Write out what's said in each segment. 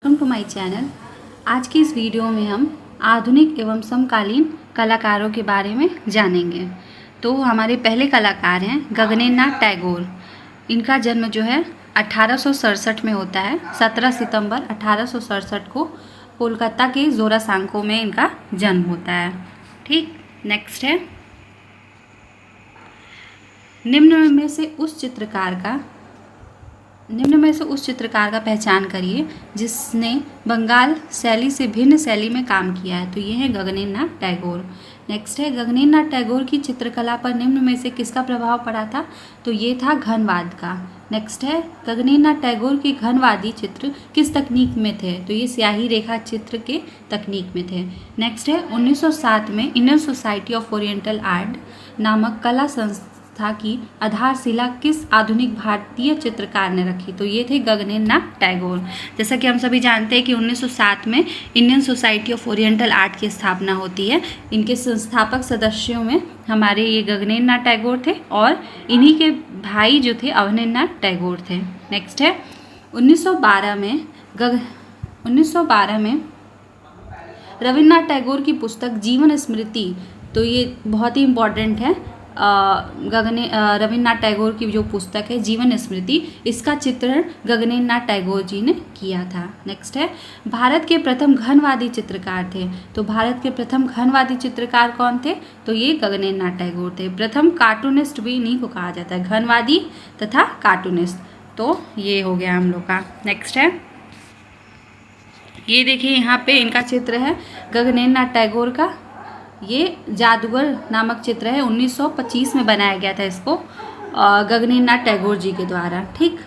Welcome to my channel. आज की इस वीडियो में हम आधुनिक एवं समकालीन कलाकारों के बारे में जानेंगे। तो हमारे पहले कलाकार हैं गगनेन्द्रनाथ टैगोर। इनका जन्म जो है 1867 में होता है। 17 सितंबर 1867 को कोलकाता के जोरासांको में इनका जन्म होता है। ठीक, नेक्स्ट है, निम्न में से उस चित्रकार का पहचान करिए जिसने बंगाल शैली से भिन्न शैली में काम किया है। तो ये है गगनेन्द्रनाथ टैगोर। नेक्स्ट है, गगनेन्द्रनाथ टैगोर की चित्रकला पर निम्न में से किसका प्रभाव पड़ा था? तो ये था घनवाद का। नेक्स्ट है, गगनेन्द्रनाथ टैगोर के घनवादी चित्र किस तकनीक में थे? तो ये स्याही रेखा चित्र के तकनीक में थे। नेक्स्ट है, 1907 में Indian society of oriental art नामक कला संस्था की आधारशिला किस आधुनिक भारतीय चित्रकार ने रखी? तो ये थे गगनेन्द्रनाथ टैगोर। जैसा कि हम सभी जानते हैं कि 1907 में Indian society of oriental art की स्थापना होती है। इनके संस्थापक सदस्यों में हमारे ये गगनेन्द्रनाथ टैगोर थे और इन्हीं के भाई जो थे अवनीन्द्रनाथ टैगोर थे। नेक्स्ट है, 1912 में रविन्द्रनाथ टैगोर की पुस्तक जीवन स्मृति, तो ये बहुत ही इम्पॉर्टेंट है। रविन्द्रनाथ टैगोर की जो पुस्तक है जीवन स्मृति, इसका चित्रण गगनेन्द्रनाथ टैगोर जी ने किया था। नेक्स्ट है, भारत के प्रथम घनवादी चित्रकार थे। तो भारत के प्रथम घनवादी चित्रकार कौन थे? तो ये गगनेन्द्रनाथ टैगोर थे। प्रथम कार्टूनिस्ट भी इन्हीं को कहा जाता है, घनवादी तथा कार्टूनिस्ट। तो ये हो गया हम लोग का। नेक्स्ट है, ये देखिए यहाँ पे इनका चित्र है गगनेन्द्रनाथ टैगोर का। ये जादूगर नामक चित्र है, 1925 में बनाया गया था इसको गगनेन्द्रनाथ टैगोर जी के द्वारा। ठीक,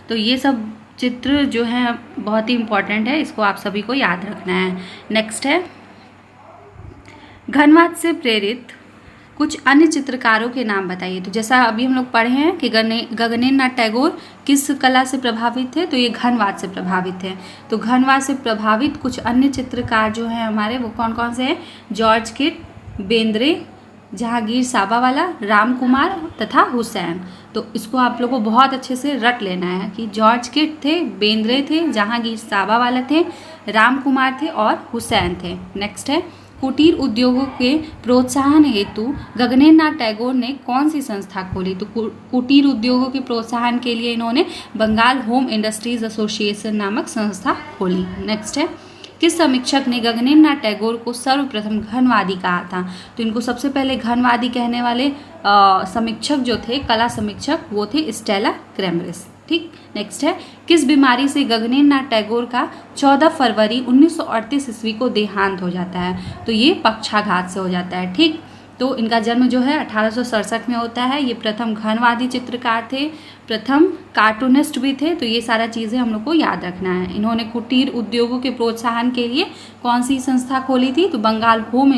तो ये सब चित्र जो है बहुत ही इम्पॉर्टेंट है, इसको आप सभी को याद रखना है। नेक्स्ट है, घनवाद से प्रेरित कुछ अन्य चित्रकारों के नाम बताइए। तो जैसा अभी हम लोग पढ़े हैं कि गगनेन्द्रनाथ टैगोर किस कला से प्रभावित थे? तो ये घनवाद से प्रभावित थे। तो घनवाद से प्रभावित कुछ अन्य चित्रकार जो हैं हमारे, वो कौन कौन से हैं? जॉर्ज किट, बेंद्रे, जहांगीर साबावाला, राम कुमार तथा हुसैन। तो इसको आप लोगों को बहुत अच्छे से रट लेना है कि जॉर्ज किट थे, बेंद्रे थे, जहांगीर साबावाला थे, राम कुमार थे और हुसैन थे। नेक्स्ट है, कुटीर उद्योगों के प्रोत्साहन हेतु गगनेन्द्रनाथ टैगोर ने कौन सी संस्था खोली? तो कुटीर उद्योगों के प्रोत्साहन के लिए इन्होंने बंगाल होम इंडस्ट्रीज एसोसिएशन नामक संस्था खोली। नेक्स्ट है, किस समीक्षक ने गगनेन्द्रनाथ टैगोर को सर्वप्रथम घनवादी कहा था? तो इनको सबसे पहले घनवादी कहने वाले समीक्षक जो थे, कला समीक्षक, वो थे स्टेला क्रैमरिस। ठीक, नेक्स्ट है, किस बीमारी से गगनेन्द्रनाथ टैगोर का 14 फरवरी 1938 ईस्वी को देहांत हो जाता है? तो ये पक्षाघात से हो जाता है। ठीक, तो इनका जन्म जो है 1867 में होता है। ये प्रथम घनवादी चित्रकार थे, प्रथम कार्टूनिस्ट भी थे। तो ये सारा चीज़ें हम लोग को याद रखना है। इन्होंने कुटीर उद्योगों के प्रोत्साहन के लिए कौन सी संस्था खोली थी? तो बंगाल होम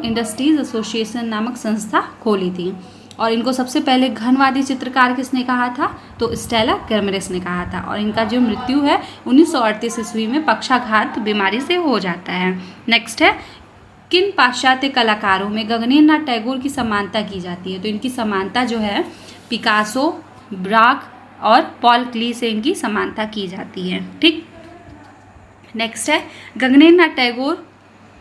इंडस्ट्रीज एसोसिएशन नामक संस्था खोली थी। और इनको सबसे पहले घनवादी चित्रकार किसने कहा था? तो स्टेला क्रैमरिस ने कहा था। और इनका जो मृत्यु है 1938 ईस्वी में पक्षाघात बीमारी से हो जाता है। नेक्स्ट है, किन पाश्चात्य कलाकारों में गगनेन्द्रनाथ टैगोर की समानता की जाती है? तो इनकी समानता जो है पिकासो, ब्राक और पॉल क्ली से इनकी समानता की जाती है। ठीक, नेक्स्ट है, गगनेन्द्रनाथ टैगोर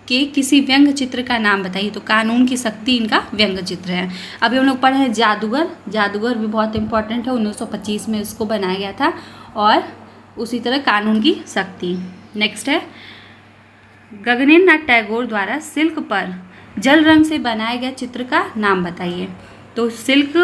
के किसी व्यंग्य चित्र का नाम बताइए। तो कानून की शक्ति इनका व्यंग्य चित्र है। अभी हम लोग पढ़े हैं जादूगर। जादूगर भी बहुत इंपॉर्टेंट है, 1925 में इसको बनाया गया था। और उसी तरह कानून की शक्ति। नेक्स्ट है, गगनेन्द्रनाथ टैगोर द्वारा सिल्क पर जल रंग से बनाए गए चित्र का नाम बताइए। तो सिल्क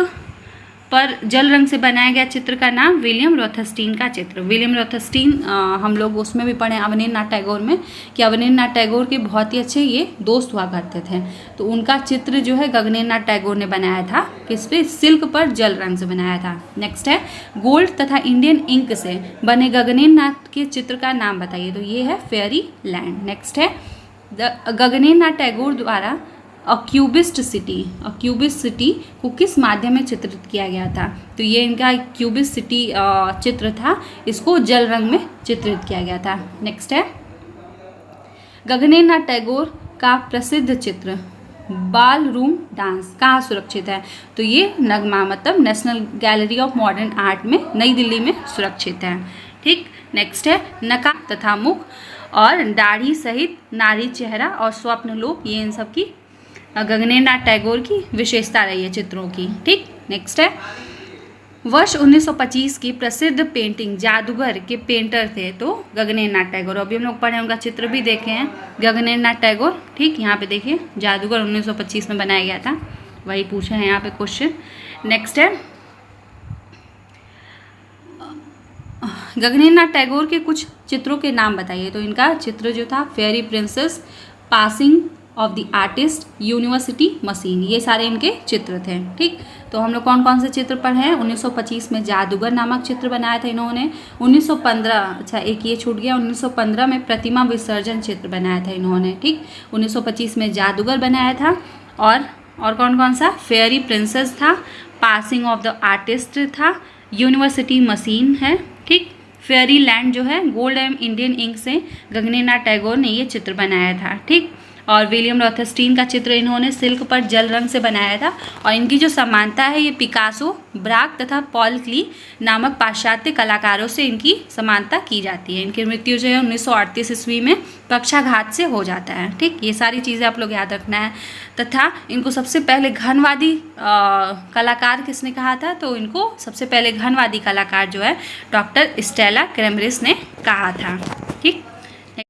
पर जल रंग से बनाया गया चित्र का नाम विलियम रोथस्टीन का चित्र। विलियम रोथस्टीन हम लोग उसमें भी पढ़े अवनीन्द्रनाथ टैगोर में कि अवनीन्द्रनाथ टैगोर के बहुत ही अच्छे ये दोस्त हुआ करते थे। तो उनका चित्र जो है गगनेन्द्रनाथ टैगोर ने बनाया था। किस पे? सिल्क पर जल रंग से बनाया था। नेक्स्ट है, गोल्ड तथा इंडियन इंक से बने गगनेन्द्रनाथ के चित्र का नाम बताइए। तो ये है फेयरी लैंड। नेक्स्ट है, गगनेन्द्रनाथ टैगोर द्वारा क्यूबिस्ट सिटी को किस माध्यम में चित्रित किया गया था? तो ये इनका क्यूबिस्ट सिटी चित्र था, इसको जल रंग में चित्रित किया गया था। नेक्स्ट है, गगनेन्द्रनाथ टैगोर का प्रसिद्ध चित्र बाल रूम डांस कहाँ सुरक्षित है? तो ये नगमा मतलब national gallery of modern art में नई दिल्ली में सुरक्षित है। ठीक। नेक्स्ट है नकाब तथा मुख और दाढ़ी सहित नारी चेहरा और स्वप्न लोक, ये इन सब की गगनेन्द्रनाथ टैगोर की विशेषता रही है चित्रों की। ठीक। नेक्स्ट है वर्ष 1925 की प्रसिद्ध पेंटिंग जादूगर के पेंटर थे तो गगनेन्द्रनाथ टैगोर। अभी हम लोग पढ़े, उनका चित्र भी देखे हैं गगनेन्द्रनाथ टैगोर। ठीक। यहाँ पे देखिए जादूगर 1925 में बनाया गया था, वही पूछा है यहाँ पे क्वेश्चन। नेक्स्ट है गगनेन्द्रनाथ टैगोर के कुछ चित्रों के नाम बताइए। तो इनका चित्र जो था fairy princess, passing of the artist, university machine, ये सारे इनके चित्र थे। ठीक। तो हम लोग कौन कौन से चित्र पढ़े हैं? 1925 में जादूगर नामक चित्र बनाया था इन्होंने। 1915, अच्छा एक ये छूट गया, 1915 में प्रतिमा विसर्जन चित्र बनाया था इन्होंने। ठीक। 1925 में जादूगर बनाया था। और कौन कौन सा? फेयरी प्रिंसेस था, पासिंग ऑफ द आर्टिस्ट था, यूनिवर्सिटी मशीन है। ठीक। फेयरी लैंड जो है गोल्ड एंड इंडियन इंक से गगनेन्द्रनाथ टैगोर ने ये चित्र बनाया था। ठीक। और विलियम रॉथरस्टीन का चित्र इन्होंने सिल्क पर जल रंग से बनाया था। और इनकी जो समानता है, ये पिकासो, ब्राक तथा पॉल क्ली नामक पाश्चात्य कलाकारों से इनकी समानता की जाती है। इनकी मृत्यु जो है 1938 ईस्वी में पक्षाघात से हो जाता है। ठीक। ये सारी चीज़ें आप लोग याद रखना है। तथा इनको सबसे पहले घनवादी कलाकार किसने कहा था? तो इनको सबसे पहले घनवादी कलाकार जो है डॉक्टर स्टेला क्रैमरिस ने कहा था। ठीक।